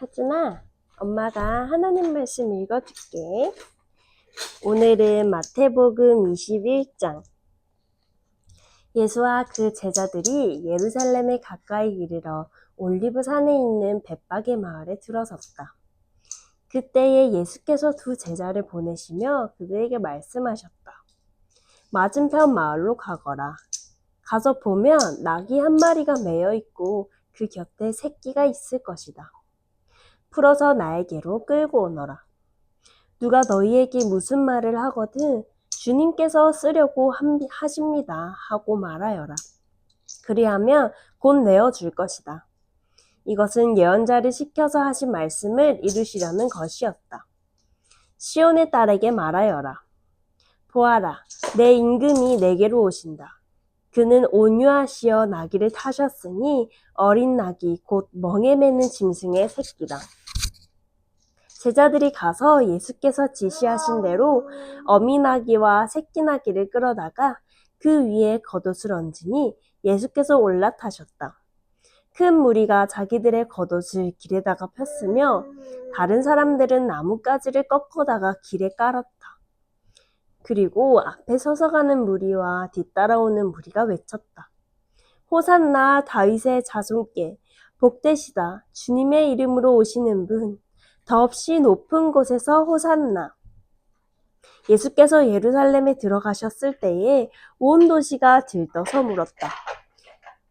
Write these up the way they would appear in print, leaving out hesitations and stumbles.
하준아, 엄마가 하나님 말씀 읽어줄게. 오늘은 마태복음 21장. 예수와 그 제자들이 예루살렘에 가까이 이르러 올리브산에 있는 벳박의 마을에 들어섰다. 그때에 예수께서 두 제자를 보내시며 그들에게 말씀하셨다. 맞은편 마을로 가거라. 가서 보면 낙이 한 마리가 매여 있고 그 곁에 새끼가 있을 것이다. 풀어서 나에게로 끌고 오너라. 누가 너희에게 무슨 말을 하거든 주님께서 쓰려고 하십니다 하고 말하여라. 그리하면 곧 내어줄 것이다. 이것은 예언자를 시켜서 하신 말씀을 이루시려는 것이었다. 시온의 딸에게 말하여라. 보아라, 내 임금이 내게로 오신다. 그는 온유하시어 나귀를 타셨으니 어린 나귀 곧 멍에 매는 짐승의 새끼다. 제자들이 가서 예수께서 지시하신 대로 어미나귀와 새끼나귀를 끌어다가 그 위에 겉옷을 얹으니 예수께서 올라타셨다. 큰 무리가 자기들의 겉옷을 길에다가 폈으며 다른 사람들은 나뭇가지를 꺾어다가 길에 깔았다. 그리고 앞에 서서 가는 무리와 뒤따라오는 무리가 외쳤다. 호산나 다윗의 자손께 복되시다. 주님의 이름으로 오시는 분. 더없이 높은 곳에서 호산나. 예수께서 예루살렘에 들어가셨을 때에 온 도시가 들떠서 물었다.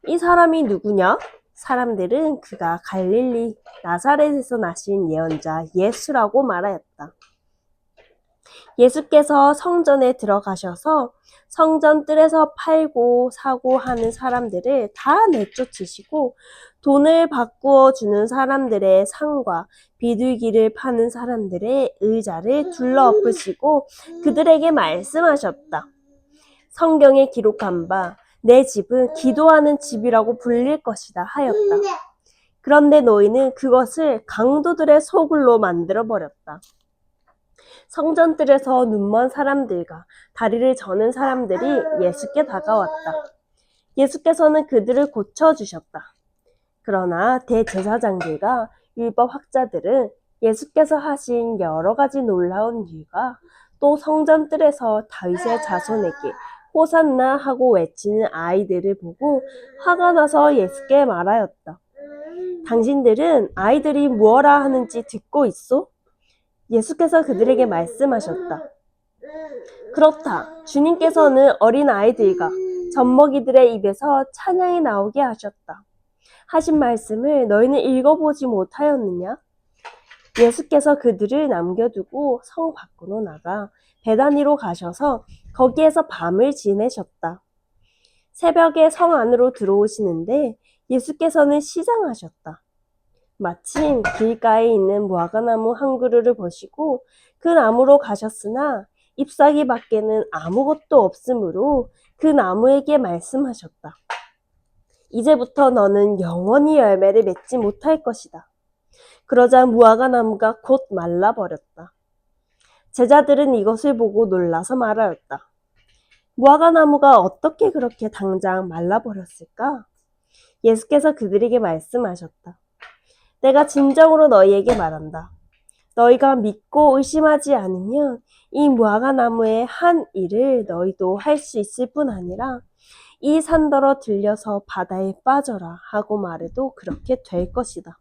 이 사람이 누구냐? 사람들은 그가 갈릴리 나사렛에서 나신 예언자 예수라고 말하였다. 예수께서 성전에 들어가셔서 성전 뜰에서 팔고 사고 하는 사람들을 다 내쫓으시고 돈을 바꾸어 주는 사람들의 상과 비둘기를 파는 사람들의 의자를 둘러엎으시고 그들에게 말씀하셨다. 성경에 기록한 바 내 집은 기도하는 집이라고 불릴 것이다 하였다. 그런데 너희는 그것을 강도들의 소굴로 만들어버렸다. 성전뜰에서 눈먼 사람들과 다리를 저는 사람들이 예수께 다가왔다. 예수께서는 그들을 고쳐주셨다. 그러나 대제사장들과 율법학자들은 예수께서 하신 여러 가지 놀라운 일과 또 성전뜰에서 다윗의 자손에게 호산나 하고 외치는 아이들을 보고 화가 나서 예수께 말하였다. 당신들은 아이들이 무엇라 하는지 듣고 있소? 예수께서 그들에게 말씀하셨다. 그렇다. 주님께서는 어린 아이들과 젖먹이들의 입에서 찬양이 나오게 하셨다. 하신 말씀을 너희는 읽어보지 못하였느냐? 예수께서 그들을 남겨두고 성 밖으로 나가 베다니로 가셔서 거기에서 밤을 지내셨다. 새벽에 성 안으로 들어오시는데 예수께서는 시장하셨다. 마침 길가에 있는 무화과나무 한 그루를 보시고 그 나무로 가셨으나 잎사귀 밖에는 아무것도 없으므로 그 나무에게 말씀하셨다. 이제부터 너는 영원히 열매를 맺지 못할 것이다. 그러자 무화과나무가 곧 말라버렸다. 제자들은 이것을 보고 놀라서 말하였다. 무화과나무가 어떻게 그렇게 당장 말라버렸을까? 예수께서 그들에게 말씀하셨다. 내가 진정으로 너희에게 말한다. 너희가 믿고 의심하지 않으면 이 무화과나무의 한 일을 너희도 할 수 있을 뿐 아니라 이 산더러 들려서 바다에 빠져라 하고 말해도 그렇게 될 것이다.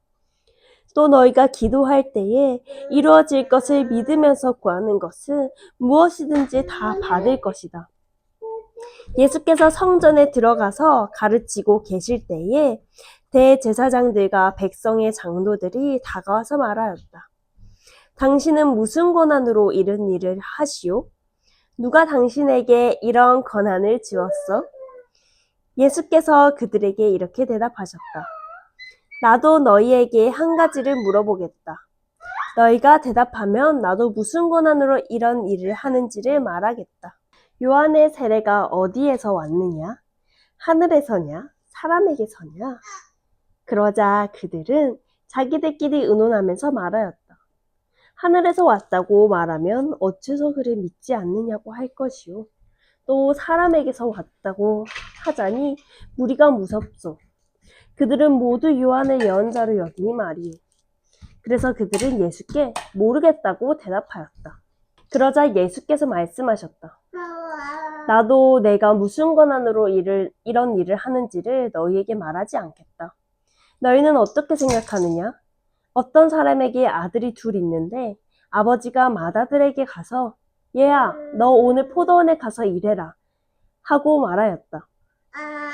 또 너희가 기도할 때에 이루어질 것을 믿으면서 구하는 것은 무엇이든지 다 받을 것이다. 예수께서 성전에 들어가서 가르치고 계실 때에 대제사장들과 백성의 장로들이 다가와서 말하였다. 당신은 무슨 권한으로 이런 일을 하시오? 누가 당신에게 이런 권한을 주었어? 예수께서 그들에게 이렇게 대답하셨다. 나도 너희에게 한 가지를 물어보겠다. 너희가 대답하면 나도 무슨 권한으로 이런 일을 하는지를 말하겠다. 요한의 세례가 어디에서 왔느냐? 하늘에서냐? 사람에게서냐? 그러자 그들은 자기들끼리 의논하면서 말하였다. 하늘에서 왔다고 말하면 어째서 그를 믿지 않느냐고 할 것이요. 또 사람에게서 왔다고 하자니 무리가 무섭소. 그들은 모두 요한을 예언자로 여기니 말이요. 그래서 그들은 예수께 모르겠다고 대답하였다. 그러자 예수께서 말씀하셨다. 나도 내가 무슨 권한으로 이런 일을 하는지를 너희에게 말하지 않겠다. 너희는 어떻게 생각하느냐? 어떤 사람에게 아들이 둘 있는데 아버지가 맏아들에게 가서 얘야, 너 오늘 포도원에 가서 일해라 하고 말하였다.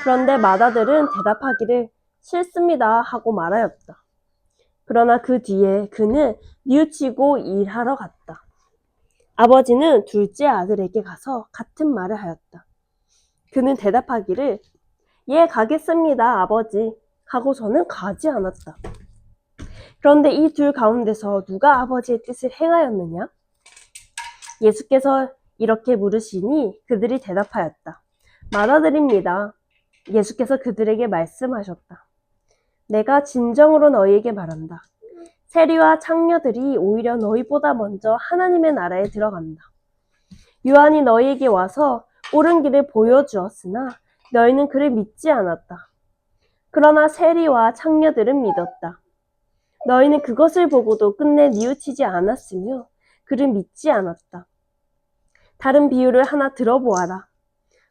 그런데 맏아들은 대답하기를 싫습니다 하고 말하였다. 그러나 그 뒤에 그는 뉘우치고 일하러 갔다. 아버지는 둘째 아들에게 가서 같은 말을 하였다. 그는 대답하기를 예, 가겠습니다, 아버지 하고서는 가지 않았다. 그런데 이 둘 가운데서 누가 아버지의 뜻을 행하였느냐? 예수께서 이렇게 물으시니 그들이 대답하였다. 맏아들입니다. 예수께서 그들에게 말씀하셨다. 내가 진정으로 너희에게 말한다. 세리와 창녀들이 오히려 너희보다 먼저 하나님의 나라에 들어간다. 요한이 너희에게 와서 옳은 길을 보여주었으나 너희는 그를 믿지 않았다. 그러나 세리와 창녀들은 믿었다. 너희는 그것을 보고도 끝내 뉘우치지 않았으며 그를 믿지 않았다. 다른 비유를 하나 들어보아라.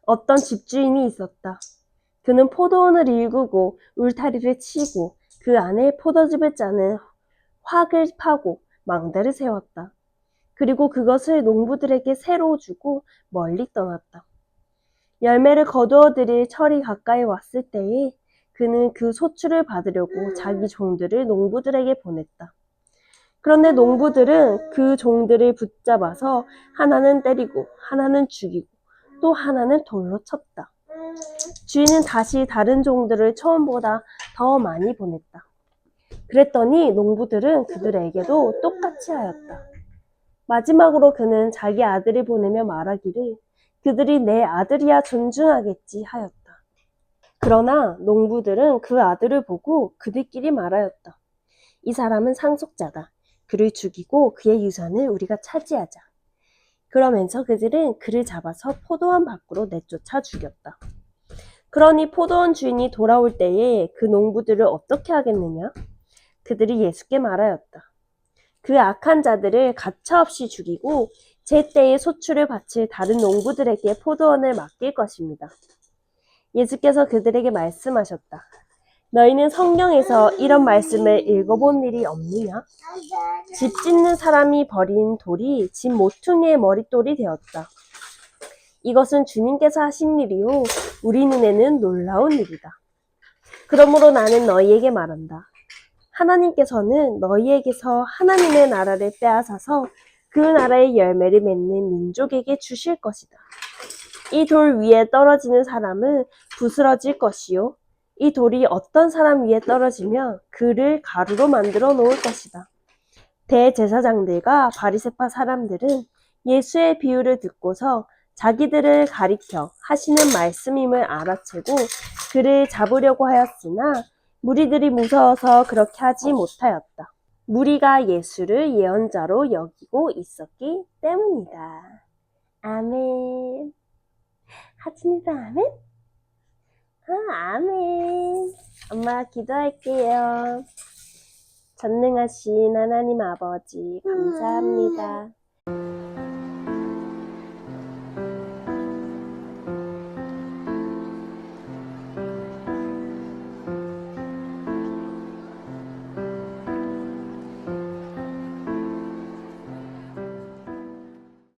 어떤 집주인이 있었다. 그는 포도원을 일구고 울타리를 치고 그 안에 포도즙을 짜는 확을 파고 망대를 세웠다. 그리고 그것을 농부들에게 새로 주고 멀리 떠났다. 열매를 거두어 들일 철이 가까이 왔을 때에 그는 그 소출을 받으려고 자기 종들을 농부들에게 보냈다. 그런데 농부들은 그 종들을 붙잡아서 하나는 때리고 하나는 죽이고 또 하나는 돌로 쳤다. 주인은 다시 다른 종들을 처음보다 더 많이 보냈다. 그랬더니 농부들은 그들에게도 똑같이 하였다. 마지막으로 그는 자기 아들을 보내며 말하기를 그들이 내 아들이야 존중하겠지 하였다. 그러나 농부들은 그 아들을 보고 그들끼리 말하였다. 이 사람은 상속자다. 그를 죽이고 그의 유산을 우리가 차지하자. 그러면서 그들은 그를 잡아서 포도원 밖으로 내쫓아 죽였다. 그러니 포도원 주인이 돌아올 때에 그 농부들을 어떻게 하겠느냐? 그들이 예수께 말하였다. 그 악한 자들을 가차없이 죽이고 제때에 소출을 바칠 다른 농부들에게 포도원을 맡길 것입니다. 예수께서 그들에게 말씀하셨다. 너희는 성경에서 이런 말씀을 읽어본 일이 없느냐? 집 짓는 사람이 버린 돌이 집 모퉁이의 머릿돌이 되었다. 이것은 주님께서 하신 일이요 우리 눈에는 놀라운 일이다. 그러므로 나는 너희에게 말한다. 하나님께서는 너희에게서 하나님의 나라를 빼앗아서 그 나라의 열매를 맺는 민족에게 주실 것이다. 이 돌 위에 떨어지는 사람은 부스러질 것이요 이 돌이 어떤 사람 위에 떨어지면 그를 가루로 만들어 놓을 것이다. 대제사장들과 바리새파 사람들은 예수의 비유를 듣고서 자기들을 가리켜 하시는 말씀임을 알아채고 그를 잡으려고 하였으나 무리들이 무서워서 그렇게 하지 못하였다. 무리가 예수를 예언자로 여기고 있었기 때문이다. 아멘. 하진이도 아멘? 아멘. 엄마 기도할게요. 전능하신 하나님 아버지 감사합니다.